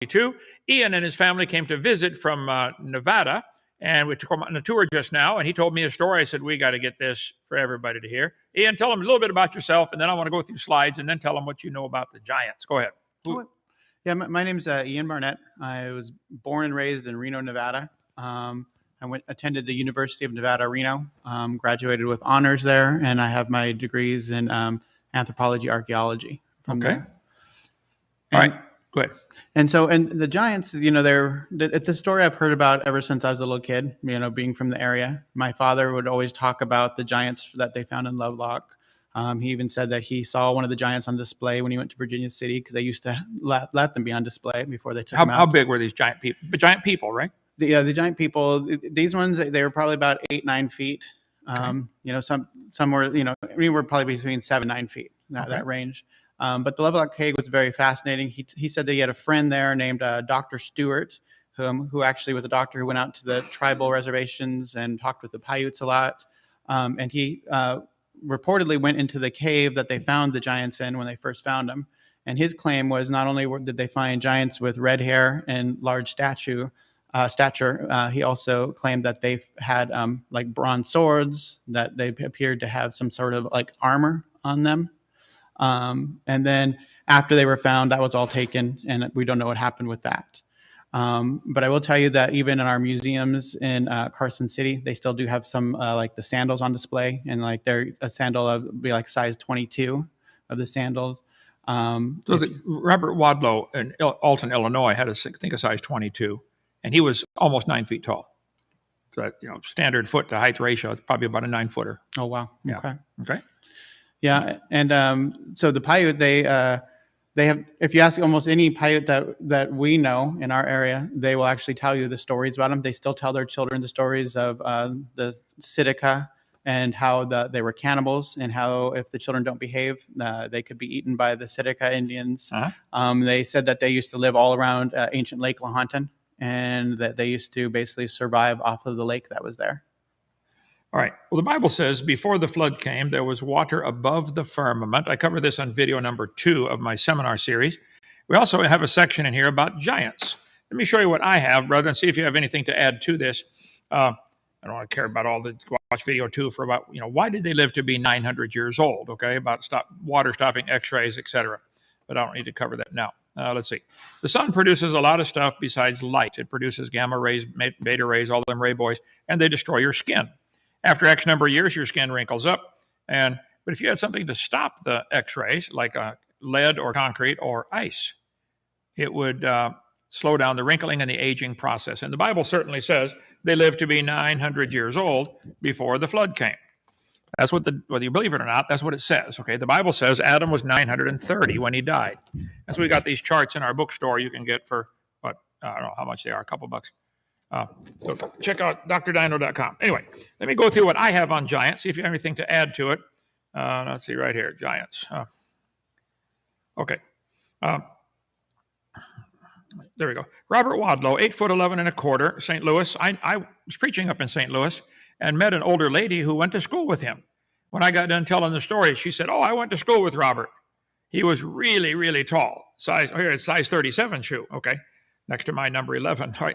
Ian and his family came to visit from Nevada, and we took him on a tour just now, and he told me a story. I said, we got to get this for everybody to hear. Ian, tell them a little bit about yourself, and then I want to go through slides, and then tell them what you know about the giants. Go ahead. Yeah, my name's Ian Barnett. I was born and raised in Reno, Nevada. I attended the University of Nevada, Reno, graduated with honors there, and I have my degrees in anthropology, archaeology. Okay. All right. Go ahead. And the giants, it's a story I've heard about ever since I was a little kid, being from the area. My father would always talk about the giants that they found in Lovelock. He even said that he saw one of the giants on display when he went to Virginia City, because they used to let them be on display before they took them out. How big were these giant people? The giant people, right? The giant people, these ones, they were probably about 8-9 feet. Okay. Some were, we were probably between 7-9 feet, that range. But the Lovelock Cave was very fascinating. He said that he had a friend there named Dr. Stewart, who actually was a doctor who went out to the tribal reservations and talked with the Paiutes a lot. And he reportedly went into the cave that they found the giants in when they first found them. And his claim was not only did they find giants with red hair and large stature, he also claimed that they had like bronze swords, that they appeared to have some sort of like armor on them. And then after they were found, that was all taken, and we don't know what happened with that. But I will tell you that even in our museums in Carson City, they still do have some like the sandals on display, and like a sandal would be like size 22 of the sandals. Robert Wadlow in Alton, Illinois, had a size 22, and he was almost 9 feet tall. So standard foot to height ratio, it's probably about a 9-footer. Oh wow! Yeah. Okay. Yeah, and so the Paiute, they have. If you ask almost any Paiute that we know in our area, they will actually tell you the stories about them. They still tell their children the stories of the Sitka and how they were cannibals, and how if the children don't behave, they could be eaten by the Sitka Indians. Uh-huh. They said that they used to live all around ancient Lake Lahontan, and that they used to basically survive off of the lake that was there. All right. Well, the Bible says before the flood came, there was water above the firmament. I covered this on video number 2 of my seminar series. We also have a section in here about giants. Let me show you what I have, brother, and see if you have anything to add to this. I don't want to care about all the watch video 2 for about, why did they live to be 900 years old? Okay, about water stopping X-rays, etc. But I don't need to cover that now. Let's see. The sun produces a lot of stuff besides light. It produces gamma rays, beta rays, all them ray boys, and they destroy your skin. After X number of years, your skin wrinkles up. But if you had something to stop the X-rays, like lead or concrete or ice, it would slow down the wrinkling and the aging process. And the Bible certainly says they lived to be 900 years old before the flood came. That's what whether you believe it or not, that's what it says. Okay, the Bible says Adam was 930 when he died. And so we got these charts in our bookstore you can get for, I don't know how much they are, a couple bucks. So check out drdino.com. Anyway, let me go through what I have on giants, see if you have anything to add to it. Let's see right here, giants. Okay. There we go. Robert Wadlow, 8'11", St. Louis. I was preaching up in St. Louis and met an older lady who went to school with him. When I got done telling the story, she said, I went to school with Robert. He was really, really tall. Here it's size 37 shoe. Okay. Next to my number 11. All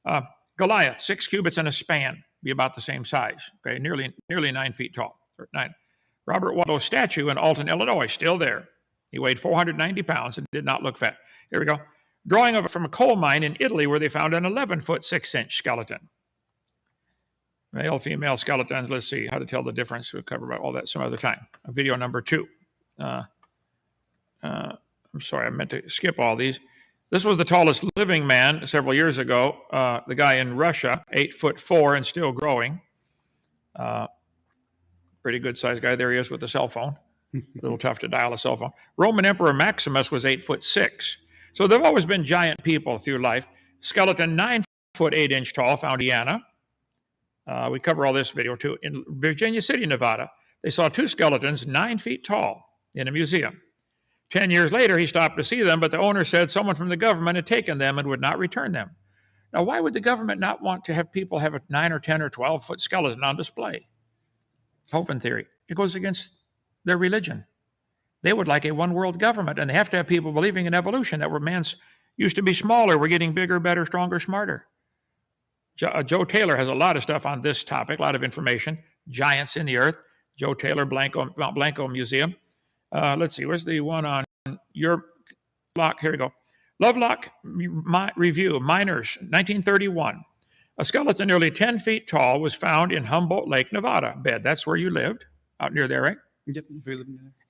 right. Goliath, 6 cubits and a span, be about the same size. Okay, nearly 9 feet tall. 9. Robert Wadlow's statue in Alton, Illinois, still there. He weighed 490 pounds and did not look fat. Here we go. Drawing of it from a coal mine in Italy where they found an 11-foot 6-inch skeleton. Male, female skeletons. Let's see how to tell the difference. We'll cover all that some other time. Video number 2. I'm sorry, I meant to skip all these. This was the tallest living man several years ago. The guy in Russia, 8'4" and still growing. Pretty good sized guy. There he is with the cell phone. A little tough to dial a cell phone. Roman Emperor Maximus was 8'6". So there have always been giant people through life. Skeleton 9 foot 8 inch tall, found Iana. We cover all this video too. In Virginia City, Nevada, they saw 2 skeletons 9 feet tall in a museum. 10 years later, he stopped to see them, but the owner said someone from the government had taken them and would not return them. Now, why would the government not want to have people have a 9 or 10 or 12 foot skeleton on display? Hovind theory. It goes against their religion. They would like a one world government, and they have to have people believing in evolution, that man's Used to be smaller. We're getting bigger, better, stronger, smarter. Joe Taylor has a lot of stuff on this topic, a lot of information. Giants in the Earth. Joe Taylor, Mount Blanco Museum. Let's see, where's the one on your block? Here we go. Lovelock Review, Miners, 1931. A skeleton nearly 10 feet tall was found in Humboldt Lake, Nevada. Bed, that's where you lived, out near there, right? Yep.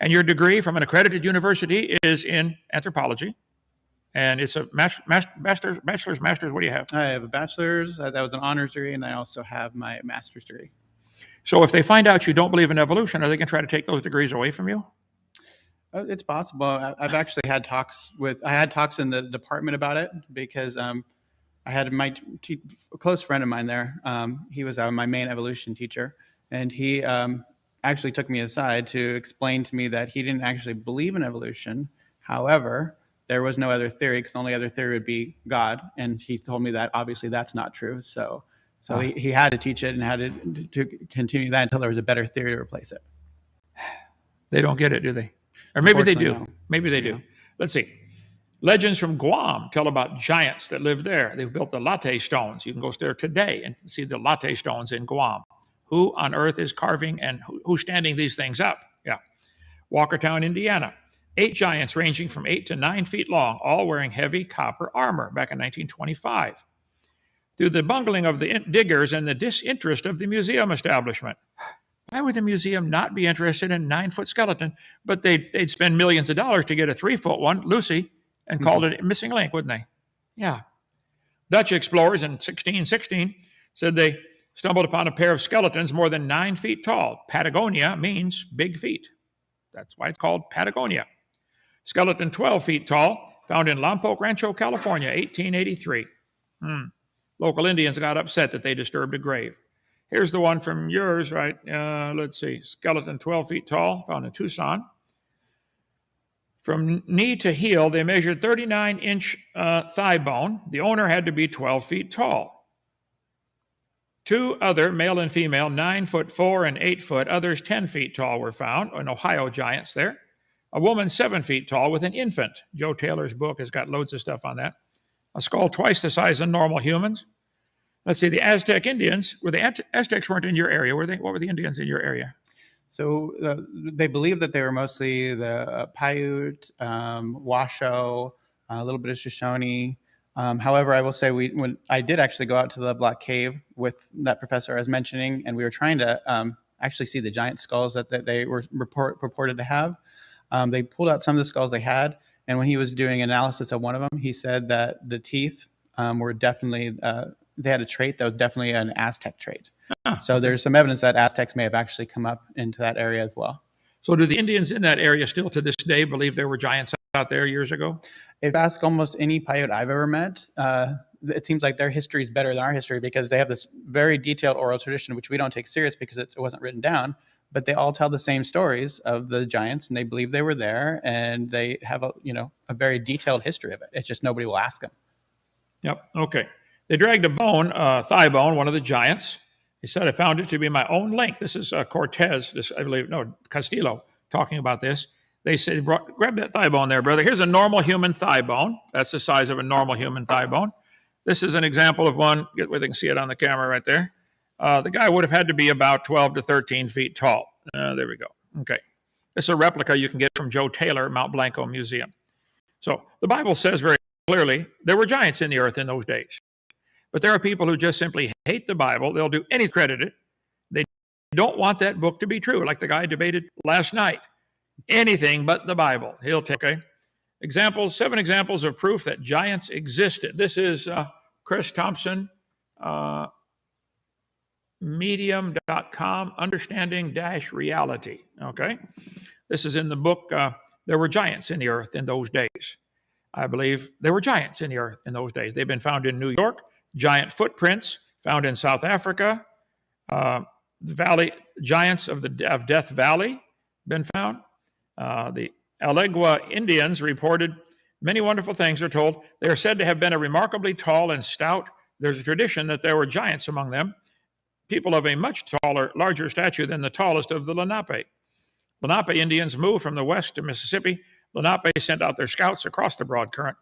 And your degree from an accredited university is in anthropology. And it's a bachelor's, master's. What do you have? I have a bachelor's. That was an honors degree, and I also have my master's degree. So if they find out you don't believe in evolution, are they going to try to take those degrees away from you? It's possible. I've actually had talks in the department about it because I had a close friend of mine there. He was my main evolution teacher, and he actually took me aside to explain to me that he didn't actually believe in evolution. However, there was no other theory because the only other theory would be God. And he told me that obviously that's not true. So he had to teach it and had to continue that until there was a better theory to replace it. They don't get it, do they? Or maybe they do. No. Maybe they do. Let's see. Legends from Guam tell about giants that lived there. They built the latte stones. You can go there today and see the latte stones in Guam. Who on earth is carving and who's standing these things up? Yeah. Walkertown, Indiana. 8 giants ranging from 8 to 9 feet long, all wearing heavy copper armor back in 1925. Through the bungling of the diggers and the disinterest of the museum establishment. Why would the museum not be interested in a 9-foot skeleton? But they'd spend millions of dollars to get a 3-foot one, Lucy, and called it a missing link, wouldn't they? Yeah. Dutch explorers in 1616 said they stumbled upon a pair of skeletons more than 9 feet tall. Patagonia means big feet. That's why it's called Patagonia. Skeleton 12 feet tall, found in Lompoc Rancho, California, 1883. Local Indians got upset that they disturbed a grave. Here's the one from yours, right? Let's see. Skeleton 12 feet tall, found in Tucson. From knee to heel, they measured 39-inch thigh bone. The owner had to be 12 feet tall. 2 other, male and female, 9'4" and 8 others 10 feet tall were found, in Ohio giants there. A woman 7 feet tall with an infant. Joe Taylor's book has got loads of stuff on that. A skull twice the size of normal humans. Let's see, the Aztec Indians, Aztecs weren't in your area, were they? What were the Indians in your area? So they believed that they were mostly the Paiute, Washoe, a little bit of Shoshone. However, I will say when I did actually go out to the Block Cave with that professor I was mentioning, and we were trying to actually see the giant skulls that they were purported to have. They pulled out some of the skulls they had, and when he was doing analysis of one of them, he said that the teeth were definitely, they had a trait that was definitely an Aztec trait. So there's some evidence that Aztecs may have actually come up into that area as well. So do the Indians in that area still to this day believe there were giants out there years ago? If you ask almost any Paiute I've ever met, it seems like their history is better than our history because they have this very detailed oral tradition, which we don't take serious because it wasn't written down. But they all tell the same stories of the giants, and they believe they were there, and they have a very detailed history of it. It's just nobody will ask them. Yep. Okay. They dragged a bone, thigh bone, one of the giants. He said, I found it to be my own length. This is Cortez, Castillo, talking about this. They said, grab that thigh bone there, brother. Here's a normal human thigh bone. That's the size of a normal human thigh bone. This is an example of one. Get where they can see it on the camera right there. The guy would have had to be about 12 to 13 feet tall. There we go. Okay. This is a replica you can get from Joe Taylor, Mount Blanco Museum. So the Bible says very clearly there were giants in the earth in those days. But there are people who just simply hate the Bible. They'll do any credit it. They don't want that book to be true, like the guy debated last night. Anything but the Bible. He'll take, 7 examples of proof that giants existed. This is Chris Thompson, medium.com, understanding-reality. Okay. This is in the book, There Were Giants in the Earth in Those Days. I believe there were giants in the earth in those days. They've been found in New York. Giant footprints found in South Africa. The valley giants of Death Valley been found. The Alegua Indians reported many wonderful things are told. They are said to have been a remarkably tall and stout. There's a tradition that there were giants among them, people of a much larger stature than the tallest of the Lenape. Lenape Indians moved from the west to Mississippi. Lenape sent out their scouts across the broad current.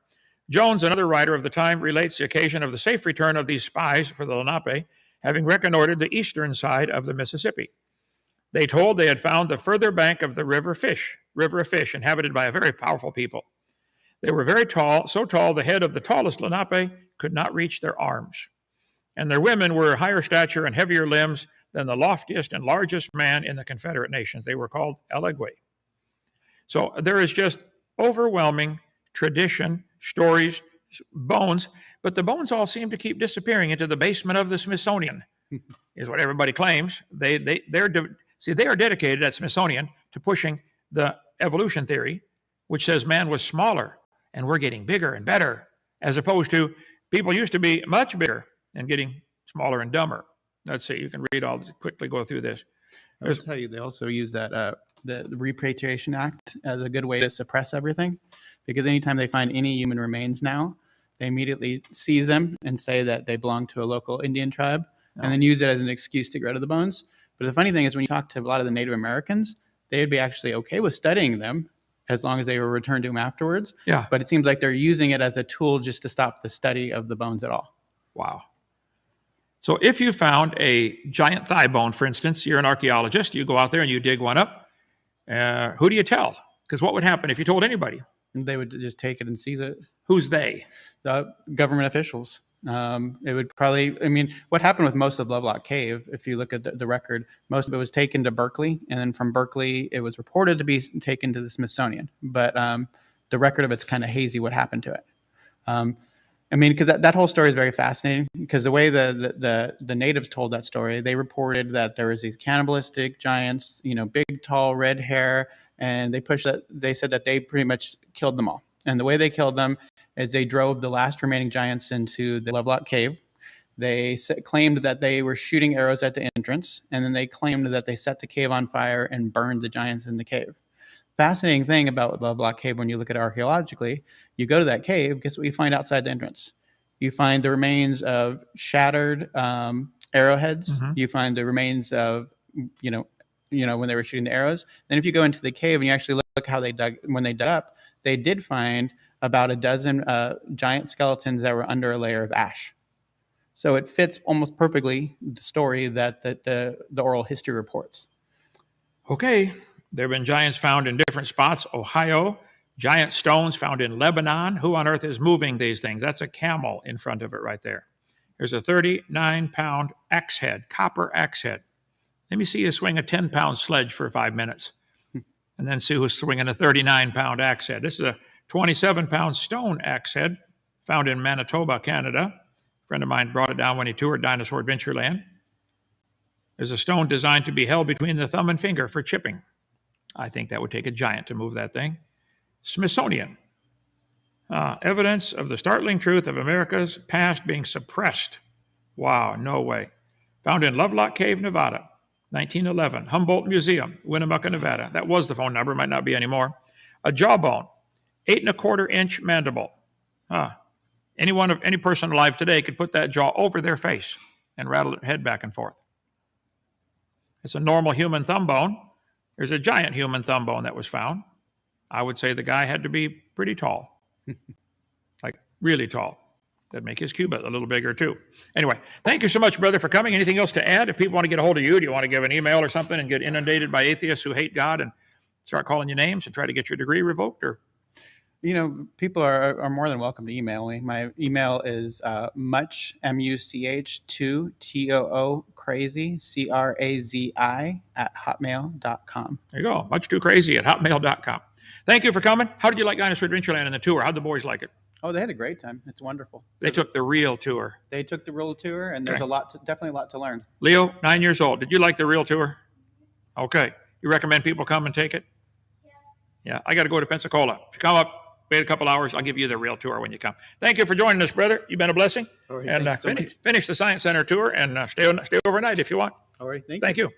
Jones, another writer of the time, relates the occasion of the safe return of these spies for the Lenape, having reconnoitered the eastern side of the Mississippi. They told they had found the further bank of the river of fish, inhabited by a very powerful people. They were very tall, so tall the head of the tallest Lenape could not reach their arms. And their women were higher stature and heavier limbs than the loftiest and largest man in the Confederate nations. They were called Elegwe. So there is just overwhelming tradition, stories, bones, but the bones all seem to keep disappearing into the basement of the Smithsonian, is what everybody claims. They are dedicated at Smithsonian to pushing the evolution theory, which says man was smaller and we're getting bigger and better, as opposed to people used to be much bigger and getting smaller and dumber. Let's see, you can read all this, quickly go through this. I'll tell you, they also use that the Repatriation Act as a good way to suppress everything, because anytime they find any human remains now, they immediately seize them and say that they belong to a local Indian tribe, and then use it as an excuse to get rid of the bones. But the funny thing is, when you talk to a lot of the Native Americans, they would be actually okay with studying them as long as they were returned to them afterwards. Yeah. But it seems like they're using it as a tool just to stop the study of the bones at all. Wow. So if you found a giant thigh bone, for instance, you're an archaeologist, you go out there and you dig one up, who do you tell? Because what would happen if you told anybody? They would just take it and seize it. Who's they? The government officials. It would probably, I mean, what happened with most of Lovelock Cave, if you look at the record, most of it was taken to Berkeley, and then from Berkeley, it was reported to be taken to the Smithsonian. But the record of it's kind of hazy what happened to it. I mean, because that whole story is very fascinating, because the way the natives told that story, they reported that there was these cannibalistic giants, big, tall, red hair, and they said that they pretty much killed them all. And the way they killed them is they drove the last remaining giants into the Lovelock Cave. They claimed that they were shooting arrows at the entrance, and then they claimed that they set the cave on fire and burned the giants in the cave. Fascinating thing about Lovelock Cave, when you look at it archaeologically, you go to that cave, guess what you find outside the entrance? You find the remains of shattered arrowheads. Mm-hmm. You find the remains of, when they were shooting the arrows. Then if you go into the cave and you actually look how when they dug up, they did find about a dozen giant skeletons that were under a layer of ash. So it fits almost perfectly the story that the oral history reports. Okay. There have been giants found in different spots. Ohio, giant stones found in Lebanon. Who on earth is moving these things? That's a camel in front of it right there. There's a 39-pound axe head, copper axe head. Let me see you swing a 10-pound sledge for 5 minutes, and then see who's swinging a 39-pound axe head. This is a 27-pound stone axe head found in Manitoba, Canada. A friend of mine brought it down when he toured Dinosaur Adventure Land. There's a stone designed to be held between the thumb and finger for chipping. I think that would take a giant to move that thing. Smithsonian. Evidence of the startling truth of America's past being suppressed. Wow, no way. Found in Lovelock Cave, Nevada, 1911. Humboldt Museum, Winnemucca, Nevada. That was the phone number, might not be anymore. A jawbone, 8.25-inch mandible. Any person alive today could put that jaw over their face and rattle their head back and forth. It's a normal human thumb bone. There's a giant human thumb bone that was found. I would say the guy had to be pretty tall, like really tall. That'd make his cubit a little bigger too. Anyway, thank you so much, brother, for coming. Anything else to add? If people want to get a hold of you, do you want to give an email or something and get inundated by atheists who hate God and start calling you names and try to get your degree revoked? Or people are more than welcome to email me. My email is much, MUCH2 TOO crazy, CRAZI @hotmail.com. There you go. Much too crazy @hotmail.com. Thank you for coming. How did you like Dinosaur Adventure Land and the tour? How'd the boys like it? Oh, they had a great time. It's wonderful. They took the real tour. They took the real tour, and there's definitely a lot to learn. Leo, 9 years old. Did you like the real tour? Okay. You recommend people come and take it? Yeah. I got to go to Pensacola. If you come up, wait a couple hours, I'll give you the real tour when you come. Thank you for joining us, brother. You've been a blessing. All right, and finish the Science Center tour and stay overnight if you want. All right. Thank you.